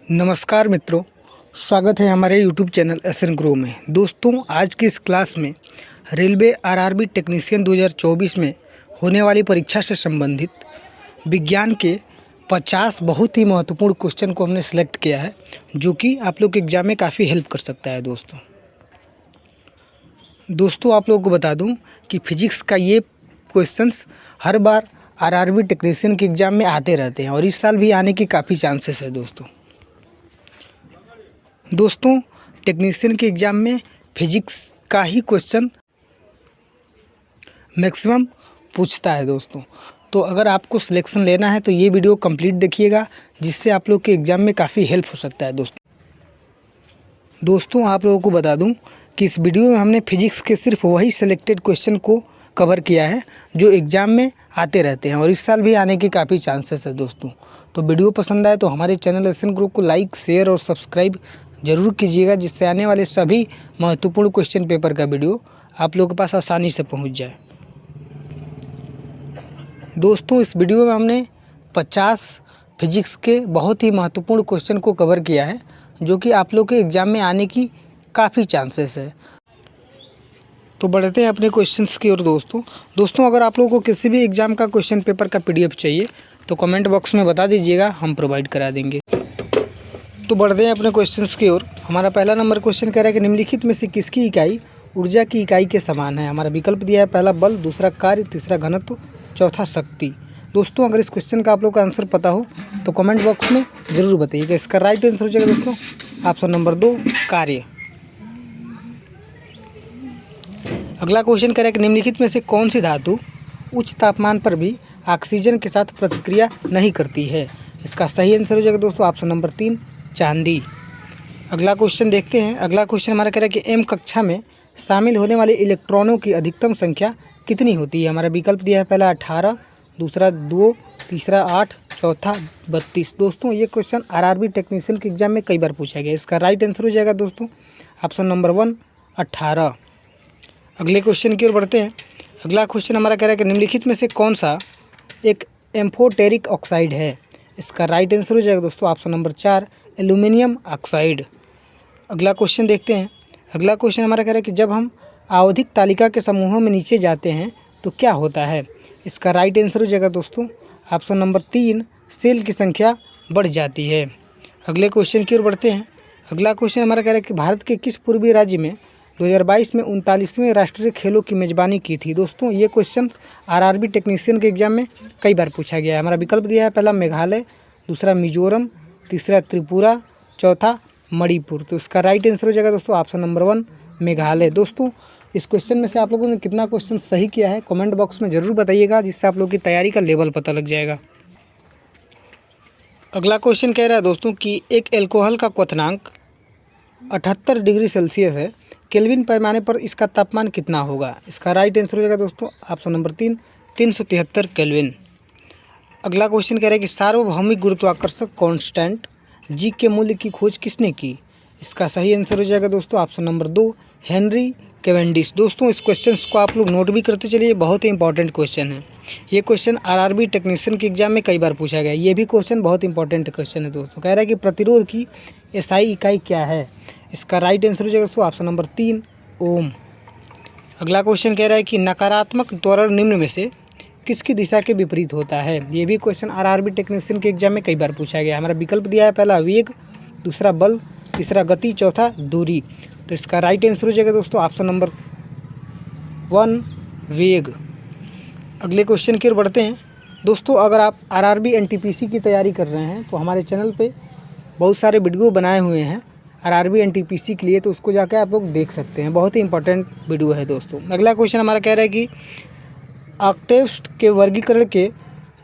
नमस्कार मित्रों, स्वागत है हमारे यूट्यूब चैनल एसएन ग्रो में। दोस्तों, आज की इस क्लास में रेलवे आरआरबी टेक्नीशियन 2024 में होने वाली परीक्षा से संबंधित विज्ञान के 50 बहुत ही महत्वपूर्ण क्वेश्चन को हमने सेलेक्ट किया है, जो कि आप लोग के एग्ज़ाम में काफ़ी हेल्प कर सकता है। दोस्तों आप लोगों को बता दूं कि फिजिक्स का ये क्वेश्चंस हर बार आरआरबी टेक्नीशियन के एग्ज़ाम में आते रहते हैं और इस साल भी आने की काफ़ी चांसेस है। दोस्तों टेक्नीशियन के एग्ज़ाम में फिजिक्स का ही क्वेश्चन मैक्सिमम पूछता है तो अगर आपको सिलेक्शन लेना है तो ये वीडियो कंप्लीट देखिएगा, जिससे आप लोग के एग्ज़ाम में काफ़ी हेल्प हो सकता है। दोस्तों आप लोगों को बता दूं कि इस वीडियो में हमने फिजिक्स के सिर्फ वही सिलेक्टेड क्वेश्चन को कवर किया है जो एग्ज़ाम में आते रहते हैं और इस साल भी आने के काफ़ी चांसेस है। तो वीडियो पसंद आए तो हमारे चैनल एसएन ग्रुप को लाइक, शेयर और सब्सक्राइब ज़रूर कीजिएगा, जिससे आने वाले सभी महत्वपूर्ण क्वेश्चन पेपर का वीडियो आप लोगों के पास आसानी से पहुंच जाए। दोस्तों इस वीडियो में हमने 50 फिजिक्स के बहुत ही महत्वपूर्ण क्वेश्चन को कवर किया है, जो कि आप लोग के एग्ज़ाम में आने की काफ़ी चांसेस है। तो बढ़ते हैं अपने क्वेश्चंस की ओर। दोस्तों अगर आप लोगों को किसी भी एग्ज़ाम का क्वेश्चन पेपर का PDF चाहिए तो कमेंट बॉक्स में बता दीजिएगा, हम प्रोवाइड करा देंगे। तो बढ़ते हैं अपने क्वेश्चंस की ओर। हमारा पहला नंबर क्वेश्चन कह रहा है कि निम्नलिखित में से किसकी इकाई ऊर्जा की इकाई के समान है। हमारा विकल्प दिया है, पहला बल, दूसरा कार्य, तीसरा घनत्व, चौथा शक्ति। दोस्तों अगर इस क्वेश्चन का आप लोग का आंसर पता हो तो कमेंट बॉक्स में ज़रूर बताइएगा। इसका राइट आंसर हो जाएगा दोस्तों ऑप्शन नंबर 2, कार्य। अगला क्वेश्चन कह रहा है कि निम्नलिखित में से कौन सी धातु उच्च तापमान पर भी ऑक्सीजन के साथ प्रतिक्रिया नहीं करती है। इसका सही आंसर हो जाएगा दोस्तों ऑप्शन नंबर 3, चांदी। अगला क्वेश्चन देखते हैं। अगला क्वेश्चन हमारा कह रहा है कि M कक्षा में शामिल होने वाले इलेक्ट्रॉनों की अधिकतम संख्या कितनी होती है। हमारा विकल्प दिया है, पहला 18, दूसरा 2, तीसरा 8, चौथा 32। दोस्तों ये क्वेश्चन आरआरबी टेक्नीशियन के एग्जाम में कई बार पूछा गया। इसका राइट आंसर हो जाएगा दोस्तों ऑप्शन नंबर 1, 18। अगले क्वेश्चन की ओर बढ़ते हैं। अगला क्वेश्चन हमारा कह रहा है कि निम्नलिखित में से कौन सा एक एम्फोटेरिक ऑक्साइड है। इसका राइट आंसर हो जाएगा दोस्तों ऑप्शन नंबर 4, एल्यूमिनियम ऑक्साइड। अगला क्वेश्चन देखते हैं। अगला क्वेश्चन हमारा कह रहा है कि जब हम आवधिक तालिका के समूहों में नीचे जाते हैं तो क्या होता है। इसका राइट आंसर हो जाएगा दोस्तों ऑप्शन नंबर 3, सेल की संख्या बढ़ जाती है। अगले क्वेश्चन की ओर बढ़ते हैं। अगला क्वेश्चन हमारा कह रहा है कि भारत के किस पूर्वी राज्य में 2022 में 39वें राष्ट्रीय खेलों की मेज़बानी की थी। दोस्तों ये क्वेश्चन आरआरबी टेक्नीशियन के एग्जाम में कई बार पूछा गया है। हमारा विकल्प दिया है, पहला मेघालय, दूसरा मिजोरम, तीसरा त्रिपुरा, चौथा मणिपुर। तो इसका राइट आंसर हो जाएगा दोस्तों ऑप्शन नंबर 1, मेघालय। दोस्तों इस क्वेश्चन में से आप लोगों ने कितना क्वेश्चन सही किया है कमेंट बॉक्स में ज़रूर बताइएगा, जिससे आप लोगों की तैयारी का लेवल पता लग जाएगा। अगला क्वेश्चन कह रहा है दोस्तों कि एक एल्कोहल का क्वथनांक 78 डिग्री सेल्सियस है, केल्विन पैमाने पर इसका तापमान कितना होगा। इसका राइट आंसर हो जाएगा दोस्तों ऑप्शन नंबर 3, 373 केल्विन। अगला क्वेश्चन कह रहा है कि सार्वभौमिक गुरुत्वाकर्षण कांस्टेंट जी के मूल्य की खोज किसने की। इसका सही आंसर हो जाएगा दोस्तों ऑप्शन नंबर 2, हेनरी कैवेंडिश। दोस्तों इस क्वेश्चन को आप लोग नोट भी करते चलिए, बहुत ही इंपॉर्टेंट क्वेश्चन है। ये क्वेश्चन आरआरबी टेक्नीशियन के एग्जाम में कई बार पूछा गया। ये भी क्वेश्चन बहुत इंपॉर्टेंट क्वेश्चन है दोस्तों। कह रहा है कि प्रतिरोध की एसआई इकाई क्या है। इसका राइट आंसर हो जाएगा दोस्तों ऑप्शन नंबर 3, ओम। अगला क्वेश्चन कह रहा है कि नकारात्मक त्वरण निम्न में से किसकी दिशा के विपरीत होता है। ये भी क्वेश्चन आरआरबी टेक्नीशियन के एग्जाम में कई बार पूछा गया। हमारा विकल्प दिया है, पहला वेग, दूसरा बल, तीसरा गति, चौथा दूरी। तो इसका राइट आंसर हो जाएगा दोस्तों ऑप्शन नंबर 1, वेग। अगले क्वेश्चन की ओर बढ़ते हैं। दोस्तों अगर आप आरआरबी एनटीपीसी की तैयारी कर रहे हैं तो हमारे चैनल पे बहुत सारे वीडियो बनाए हुए हैं आरआरबी एनटीपीसी के लिए, तो उसको जाकर आप लोग देख सकते हैं। बहुत ही इंपॉर्टेंट वीडियो है दोस्तों। अगला क्वेश्चन हमारा कह रहा है कि ऑक्टेव्स के वर्गीकरण के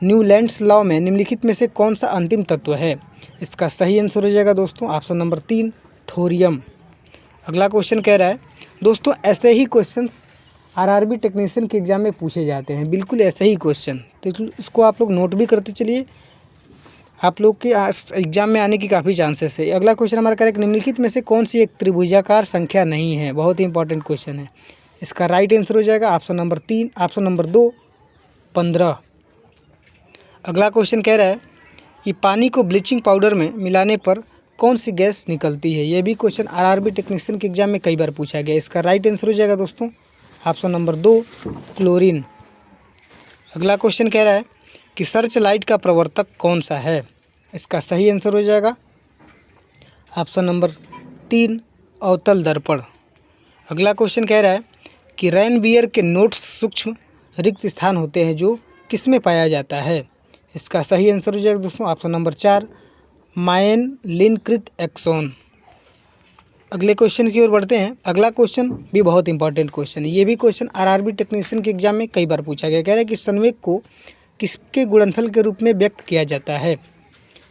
न्यूलैंड्स लॉ में निम्नलिखित में से कौन सा अंतिम तत्व है। इसका सही आंसर हो जाएगा दोस्तों ऑप्शन नंबर 3, थोरियम। अगला क्वेश्चन कह रहा है दोस्तों ऐसे ही क्वेश्चंस आरआरबी टेक्नीशियन के एग्जाम में पूछे जाते हैं, बिल्कुल ऐसे ही क्वेश्चन, तो इसको आप लोग नोट भी करते चलिए, आप लोग के एग्जाम में आने की काफ़ी चांसेस है। अगला क्वेश्चन हमारा कह रहा है कि निम्नलिखित में से कौन सी एक त्रिभुजाकार संख्या नहीं है। बहुत ही इंपॉर्टेंट क्वेश्चन है। इसका राइट आंसर हो जाएगा ऑप्शन नंबर 3, ऑप्शन नंबर 2, 15। अगला क्वेश्चन कह रहा है कि पानी को ब्लीचिंग पाउडर में मिलाने पर कौन सी गैस निकलती है? ये भी क्वेश्चन आरआरबी टेक्नीशियन के एग्जाम में कई बार पूछा गया। इसका राइट आंसर हो जाएगा दोस्तों ऑप्शन नंबर 2 क्लोरीन। अगला क्वेश्चन कह रहा है कि सर्च लाइट का प्रवर्तक कौन सा है? इसका सही आंसर हो जाएगा ऑप्शन नंबर 3 अवतल दर्पण। अगला क्वेश्चन कह रहा है कि रेनबियर के नोट्स सूक्ष्म रिक्त स्थान होते हैं जो किस में पाया जाता है? इसका सही आंसर हो जाएगा दोस्तों ऑप्शन नंबर 4 मायलिनकृत एक्सोन। अगले क्वेश्चन की ओर बढ़ते हैं। अगला क्वेश्चन भी बहुत इंपॉर्टेंट क्वेश्चन है। ये भी क्वेश्चन आरआरबी टेक्नीशियन के एग्जाम में कई बार पूछा गया। कह रहा है कि संवेग को किसके गुणनफल के रूप में व्यक्त किया जाता है?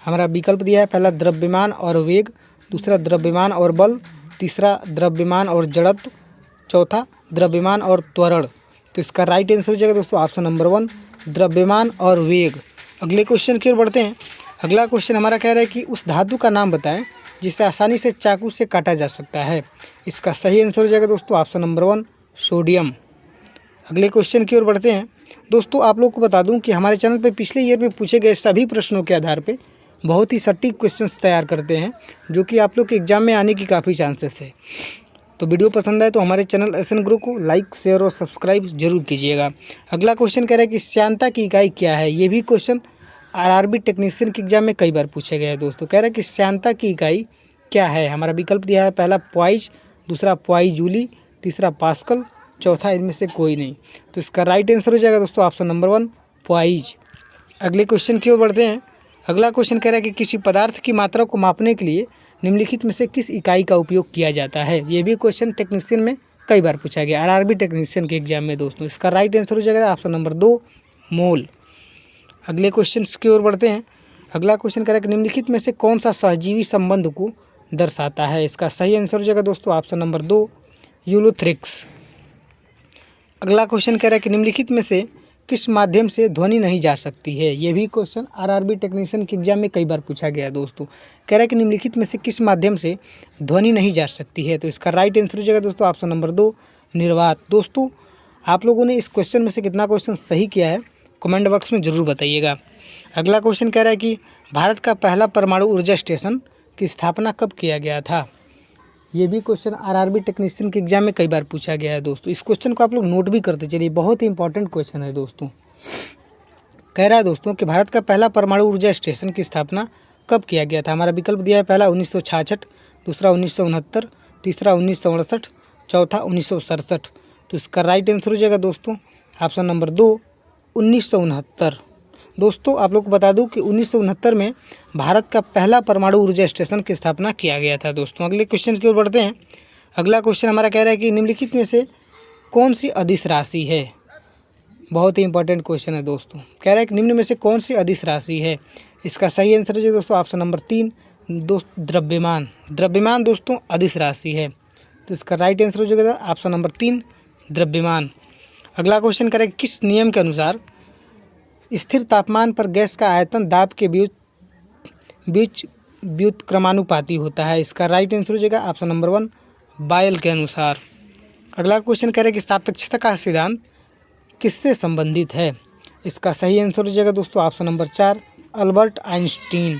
हमारा विकल्प दिया है, पहला द्रव्यमान और वेग, दूसरा द्रव्यमान और बल, तीसरा द्रव्यमान और जड़त्व, चौथा द्रव्यमान और त्वरण। तो इसका राइट आंसर हो जाएगा दोस्तों ऑप्शन नंबर 1 द्रव्यमान और वेग। अगले क्वेश्चन की ओर बढ़ते हैं। अगला क्वेश्चन हमारा कह रहा है कि उस धातु का नाम बताएं जिसे आसानी से चाकू से काटा जा सकता है। इसका सही आंसर हो जाएगा दोस्तों ऑप्शन नंबर 1 सोडियम। अगले क्वेश्चन की ओर बढ़ते हैं। दोस्तों आप लोग को बता दूं कि हमारे चैनल पर पिछले ईयर में पूछे गए सभी प्रश्नों के आधार पर बहुत ही सटीक क्वेश्चंस तैयार करते हैं जो कि आप लोग के एग्जाम में आने की काफ़ी चांसेस है। तो वीडियो पसंद आए तो हमारे चैनल एसएन गुरु को लाइक शेयर और सब्सक्राइब जरूर कीजिएगा। अगला क्वेश्चन कह रहा है कि श्यानता की इकाई क्या है? ये भी क्वेश्चन आरआरबी टेक्नीशियन के एग्जाम में कई बार पूछा गया है दोस्तों। कह रहा है कि श्यानता की इकाई क्या है? हमारा विकल्प दिया है, पहला पॉइज, दूसरा पॉइज जूली, तीसरा पास्कल, चौथा इनमें से कोई नहीं। तो इसका राइट आंसर हो जाएगा दोस्तों ऑप्शन नंबर 1 पॉइज। अगले क्वेश्चन की ओर बढ़ते हैं। अगला क्वेश्चन कह रहा है कि किसी पदार्थ की मात्रा को मापने के लिए निम्नलिखित में से किस इकाई का उपयोग किया जाता है? ये भी क्वेश्चन टेक्नीशियन में कई बार पूछा गया आरआरबी टेक्नीशियन के एग्जाम में दोस्तों। इसका राइट आंसर हो जाएगा ऑप्शन नंबर 2 मोल। अगले क्वेश्चन की ओर बढ़ते हैं। अगला क्वेश्चन कह रहा है कि निम्नलिखित में से कौन सा सहजीवी संबंध को दर्शाता है? इसका सही आंसर हो जाएगा दोस्तों ऑप्शन नंबर 2 यूलोथ्रिक्स। अगला क्वेश्चन कह रहा है कि निम्नलिखित में से किस माध्यम से ध्वनि नहीं जा सकती है? ये भी क्वेश्चन आरआरबी टेक्नीशियन के एग्जाम में कई बार पूछा गया दोस्तों। कह रहा है कि निम्नलिखित में से किस माध्यम से ध्वनि नहीं जा सकती है? तो इसका राइट आंसर हो जाएगा दोस्तों ऑप्शन नंबर 2 निर्वात। दोस्तों आप लोगों ने इस क्वेश्चन में से कितना क्वेश्चन सही किया है कमेंट बॉक्स में ज़रूर बताइएगा। अगला क्वेश्चन कह रहा है कि भारत का पहला परमाणु ऊर्जा स्टेशन की स्थापना कब किया गया था? ये भी क्वेश्चन आरआरबी टेक्नीशियन के एग्जाम में कई बार पूछा गया है दोस्तों। इस क्वेश्चन को आप लोग नोट भी करते चलिए, बहुत ही इंपॉर्टेंट क्वेश्चन है दोस्तों। कह रहा है दोस्तों कि भारत का पहला परमाणु ऊर्जा स्टेशन की स्थापना कब किया गया था? हमारा विकल्प दिया है, पहला 1966, दूसरा 1969, तीसरा 1968, चौथा 1967। तो इसका राइट आंसर हो जाएगा दोस्तों ऑप्शन नंबर 2 1969। दोस्तों आप लोग को बता दूं कि 1969 में भारत का पहला परमाणु ऊर्जा स्टेशन की स्थापना किया गया था दोस्तों। अगले क्वेश्चन की ओर बढ़ते हैं। अगला क्वेश्चन हमारा कह रहा है कि निम्नलिखित में से कौन सी अदिश राशि है? बहुत ही इंपॉर्टेंट क्वेश्चन है दोस्तों। कह रहा है कि निम्न में से कौन सी अदिश राशि है? इसका सही आंसर है दोस्तों ऑप्शन नंबर 3 द्रव्यमान। द्रव्यमान दोस्तों अदिश राशि है। तो इसका राइट आंसर हो जाएगा ऑप्शन नंबर 3 द्रव्यमान। अगला क्वेश्चन कह रहा है कि किस नियम के अनुसार स्थिर तापमान पर गैस का आयतन दाब के बीच व्युत्क्रमानुपाती होता है? इसका राइट आंसर हो जाएगा ऑप्शन नंबर 1 बायल के अनुसार। अगला क्वेश्चन कह रहा है कि सापेक्षता का सिद्धांत किससे संबंधित है? इसका सही आंसर हो जाएगा दोस्तों ऑप्शन नंबर 4 अल्बर्ट आइंस्टीन।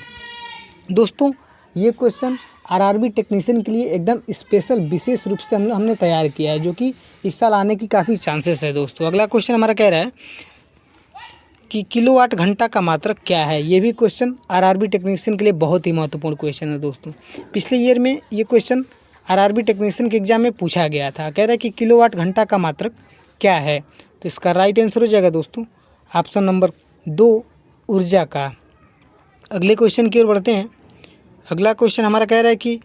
दोस्तों ये क्वेश्चन आरआरबी टेक्नीशियन के लिए एकदम स्पेशल विशेष रूप से हमने तैयार किया है जो कि इस साल आने की काफ़ी चांसेस है दोस्तों। अगला क्वेश्चन हमारा कह रहा है कि किलोवाट घंटा का मात्रक क्या है? ये भी क्वेश्चन आरआरबी टेक्नीशियन के लिए बहुत ही महत्वपूर्ण क्वेश्चन है दोस्तों। पिछले ईयर में ये क्वेश्चन आरआरबी टेक्नीशियन के एग्जाम में पूछा गया था। कह रहा है कि किलोवाट घंटा का मात्रक क्या है? तो इसका राइट आंसर हो जाएगा दोस्तों ऑप्शन नंबर 2 ऊर्जा का। अगले क्वेश्चन की ओर बढ़ते हैं। अगला क्वेश्चन हमारा कह रहा है कि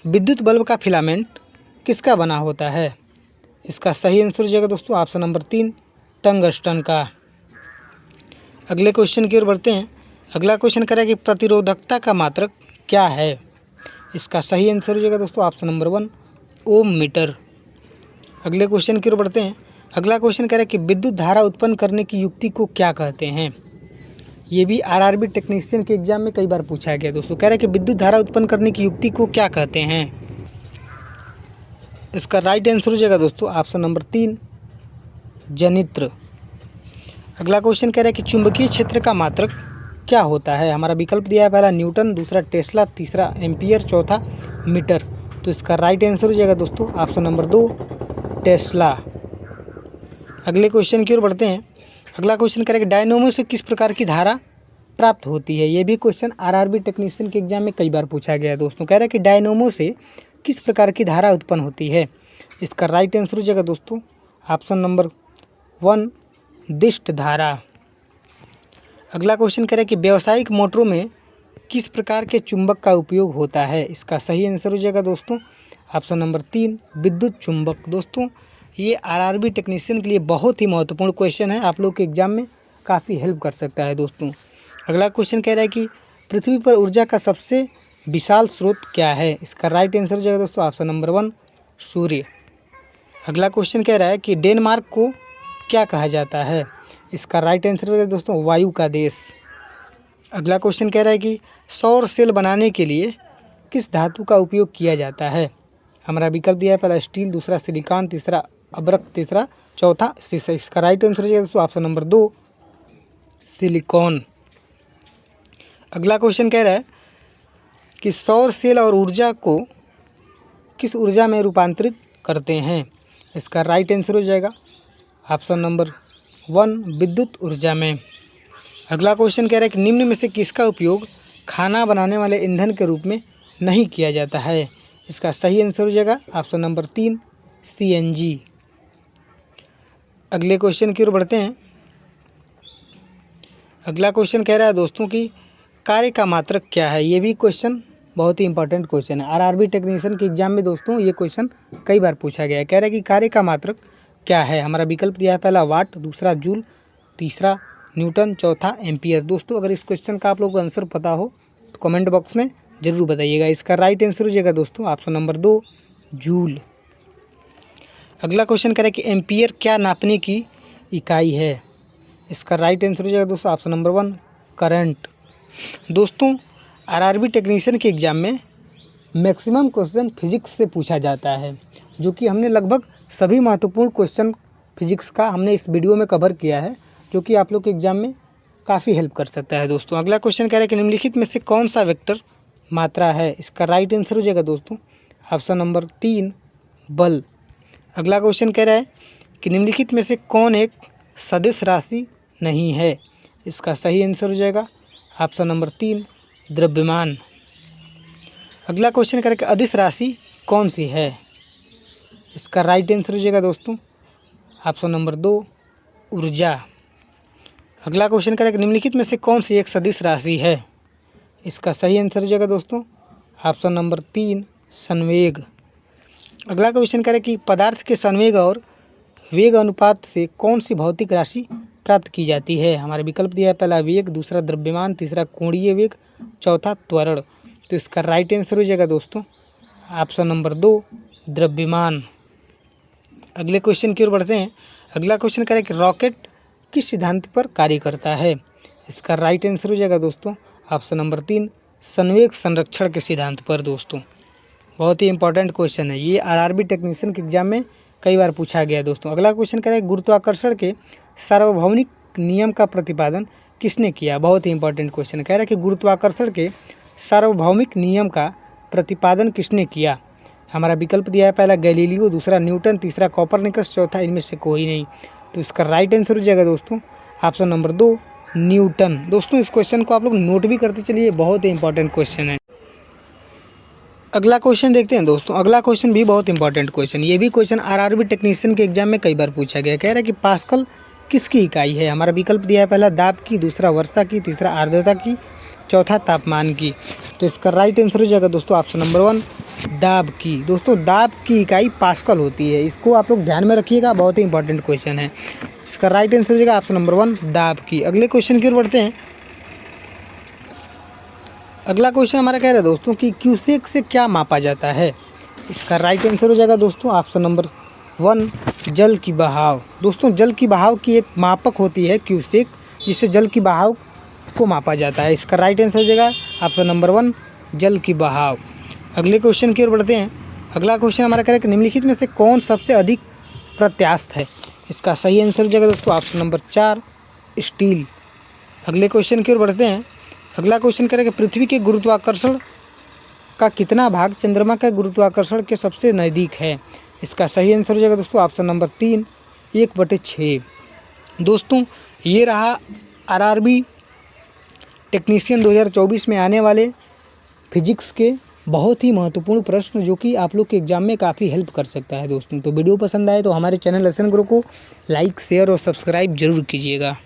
विद्युत बल्ब का फिलामेंट किसका बना होता है? इसका सही आंसर हो जाएगा दोस्तों ऑप्शन नंबर 3 टंगस्टन का। अगले क्वेश्चन की ओर बढ़ते हैं। अगला क्वेश्चन कह रहा है कि प्रतिरोधकता का मात्रक क्या है? इसका सही आंसर हो जाएगा दोस्तों ऑप्शन नंबर 1 ओम मीटर। अगले क्वेश्चन की ओर बढ़ते हैं। अगला क्वेश्चन कह रहा है कि विद्युत धारा उत्पन्न करने की युक्ति को क्या कहते हैं? ये भी आरआरबी टेक्नीशियन के एग्जाम में कई बार पूछा गया दोस्तों। कह रहा है कि विद्युत धारा उत्पन्न करने की युक्ति को क्या कहते हैं? इसका राइट आंसर हो जाएगा दोस्तों ऑप्शन नंबर 3 जनित्र। अगला क्वेश्चन कह रहा है कि चुंबकीय क्षेत्र का मात्रक क्या होता है? हमारा विकल्प दिया है पहला न्यूटन, दूसरा टेस्ला, तीसरा एम्पियर, चौथा मीटर। तो इसका राइट आंसर हो जाएगा दोस्तों ऑप्शन नंबर 2 टेस्ला। अगले क्वेश्चन की ओर बढ़ते हैं। अगला क्वेश्चन करेंगे डायनोमो से किस प्रकार की धारा प्राप्त होती है? ये भी क्वेश्चन आरआरबी टेक्नीशियन के एग्जाम में कई बार पूछा गया है दोस्तों। कह रहा है कि डायनोमो से किस प्रकार की धारा उत्पन्न होती है? इसका राइट आंसर हो जाएगा दोस्तों ऑप्शन नंबर 1 दिष्ट धारा। अगला क्वेश्चन करें कि व्यावसायिक मोटरों में किस प्रकार के चुंबक का उपयोग होता है? इसका सही आंसर हो जाएगा दोस्तों ऑप्शन नंबर 3 विद्युत चुंबक। दोस्तों ये आरआरबी टेक्नीशियन के लिए बहुत ही महत्वपूर्ण क्वेश्चन है, आप लोग के एग्जाम में काफ़ी हेल्प कर सकता है दोस्तों। अगला क्वेश्चन कह रहा है कि पृथ्वी पर ऊर्जा का सबसे विशाल स्रोत क्या है? इसका राइट आंसर हो जाएगा दोस्तों ऑप्शन नंबर 1 सूर्य। अगला क्वेश्चन कह रहा है कि डेनमार्क को क्या कहा जाता है? इसका राइट आंसर हो जाएगा दोस्तों वायु का देश। अगला क्वेश्चन कह रहा है कि सौर सेल बनाने के लिए किस धातु का उपयोग किया जाता है? हमारा विकल्प दिया है पहला स्टील, दूसरा सिलिकॉन, तीसरा अब्रक, तीसरा चौथा शीशा। इसका राइट आंसर हो जाएगा दोस्तों ऑप्शन नंबर 2 सिलिकॉन। अगला क्वेश्चन कह रहा है कि सौर सेल और ऊर्जा को किस ऊर्जा में रूपांतरित करते हैं? इसका राइट आंसर हो जाएगा ऑप्शन नंबर 1 विद्युत ऊर्जा में। अगला क्वेश्चन कह रहा है कि निम्न में से किसका उपयोग खाना बनाने वाले ईंधन के रूप में नहीं किया जाता है? इसका सही आंसर हो जाएगा ऑप्शन नंबर 3 CNG। अगले क्वेश्चन की ओर बढ़ते हैं। अगला क्वेश्चन कह रहा है दोस्तों कि कार्य का मात्रक क्या है? ये भी क्वेश्चन बहुत ही इंपॉर्टेंट क्वेश्चन है, आरआरबी टेक्नीशियन के एग्जाम में दोस्तों ये क्वेश्चन कई बार पूछा गया है। कह रहा है कि कार्य का मात्रक क्या है? हमारा विकल्प दिया है पहला वाट, दूसरा जूल, तीसरा न्यूटन, चौथा एम्पियर। दोस्तों अगर इस क्वेश्चन का आप लोगों को आंसर पता हो तो कमेंट बॉक्स में ज़रूर बताइएगा। इसका राइट आंसर हो जाएगा दोस्तों ऑप्शन नंबर 2 जूल। अगला क्वेश्चन कह रहा है कि एम्पियर क्या नापने की इकाई है? इसका राइट आंसर हो जाएगा दोस्तों ऑप्शन नंबर 1 करंट। दोस्तों आरआरबी टेक्नीशियन के एग्ज़ाम में मैक्सिमम क्वेश्चन फिजिक्स से पूछा जाता है, जो कि हमने लगभग सभी महत्वपूर्ण क्वेश्चन फिजिक्स का हमने इस वीडियो में कवर किया है, जो कि आप लोग के एग्ज़ाम में काफ़ी हेल्प कर सकता है दोस्तों। अगला क्वेश्चन कह रहा है कि निम्नलिखित में से कौन सा वेक्टर मात्रा है? इसका राइट आंसर हो जाएगा दोस्तों ऑप्शन नंबर 3 बल। अगला क्वेश्चन कह रहा है कि निम्नलिखित में से कौन एक सदिश राशि नहीं है? इसका सही आंसर हो जाएगा ऑप्शन नंबर 3 द्रव्यमान। अगला क्वेश्चन कह रहा है कि अदिश राशि कौन सी है? इसका राइट आंसर हो जाएगा दोस्तों ऑप्शन नंबर 2 ऊर्जा। अगला क्वेश्चन कह रहा है कि निम्नलिखित में से कौन सी एक सदिश राशि है? इसका सही आंसर हो जाएगा दोस्तों ऑप्शन नंबर 3 संवेग। अगला क्वेश्चन कह रहा है कि पदार्थ के संवेग और वेग अनुपात से कौन सी भौतिक राशि प्राप्त की जाती है? हमारे विकल्प दिया है पहला वेग, दूसरा द्रव्यमान, तीसरा कोणीय वेग, चौथा त्वरण। तो इसका राइट आंसर हो जाएगा दोस्तों ऑप्शन नंबर 2 द्रव्यमान। अगले क्वेश्चन की ओर बढ़ते हैं। अगला क्वेश्चन कह रहा है कि रॉकेट किस सिद्धांत पर कार्य करता है? इसका राइट आंसर हो जाएगा दोस्तों ऑप्शन नंबर 3 संवेग संरक्षण के सिद्धांत पर। दोस्तों बहुत ही इंपॉर्टेंट क्वेश्चन है, ये आरआरबी टेक्नीशियन के एग्जाम में कई बार पूछा गया है दोस्तों। अगला क्वेश्चन कह रहा है गुरुत्वाकर्षण के सार्वभौमिक नियम का प्रतिपादन किसने किया? बहुत ही इंपॉर्टेंट क्वेश्चन कह रहा है कि गुरुत्वाकर्षण के सार्वभौमिक नियम का प्रतिपादन किसने किया? हमारा विकल्प दिया है पहला गैलीलियो, दूसरा न्यूटन, तीसरा कोपरनिकस, चौथा इनमें से कोई नहीं। तो इसका राइट आंसर हो जाएगा दोस्तों ऑप्शन नंबर 2 न्यूटन। दोस्तों इस क्वेश्चन को आप लोग नोट भी करते चलिए, बहुत ही इंपॉर्टेंट क्वेश्चन है। अगला क्वेश्चन देखते हैं दोस्तों। अगला क्वेश्चन भी बहुत इंपॉर्टेंट क्वेश्चन, ये भी क्वेश्चन आरआरबी टेक्नीशियन के एग्जाम में कई बार पूछा गया। कह रहा है कि पास्कल किसकी इकाई है? हमारा विकल्प दिया है पहला दाब की, दूसरा वर्षा की, तीसरा आर्द्रता की, चौथा तापमान की। तो इसका राइट आंसर हो जाएगा दोस्तों ऑप्शन नंबर 1 दाब की। दोस्तों दाब की इकाई पास्कल होती है, इसको आप लोग ध्यान में रखिएगा, बहुत ही इंपॉर्टेंट क्वेश्चन है। इसका राइट आंसर हो जाएगा ऑप्शन नंबर 1 दाब की। अगले क्वेश्चन की ओर बढ़ते हैं। अगला क्वेश्चन हमारा कह रहा है दोस्तों कि क्यूसेक से क्या मापा जाता है? इसका राइट आंसर हो जाएगा दोस्तों ऑप्शन नंबर 1 जल की बहाव। दोस्तों जल की बहाव की एक मापक होती है क्यूसेक, जिससे जल की बहाव को मापा जाता है। इसका राइट आंसर हो जाएगा ऑप्शन नंबर 1 जल की बहाव। अगले क्वेश्चन की ओर बढ़ते हैं। अगला क्वेश्चन हमारा कह रहा है कि निम्नलिखित में से कौन सबसे अधिक प्रत्यास्थ है? इसका सही आंसर हो जाएगा दोस्तों ऑप्शन नंबर 4 स्टील। अगले क्वेश्चन की ओर बढ़ते हैं। अगला क्वेश्चन करेगा पृथ्वी के गुरुत्वाकर्षण का कितना भाग चंद्रमा के गुरुत्वाकर्षण के सबसे नज़दीक है। इसका सही आंसर हो जाएगा दोस्तों ऑप्शन नंबर 3 1/6। दोस्तों ये रहा आरआरबी टेक्नीशियन 2024 में आने वाले फिजिक्स के बहुत ही महत्वपूर्ण प्रश्न, जो कि आप लोग के एग्जाम में काफ़ी हेल्प कर सकता है दोस्तों। तो वीडियो पसंद आए तो हमारे चैनल एसएन गुरु को लाइक शेयर और सब्सक्राइब जरूर कीजिएगा।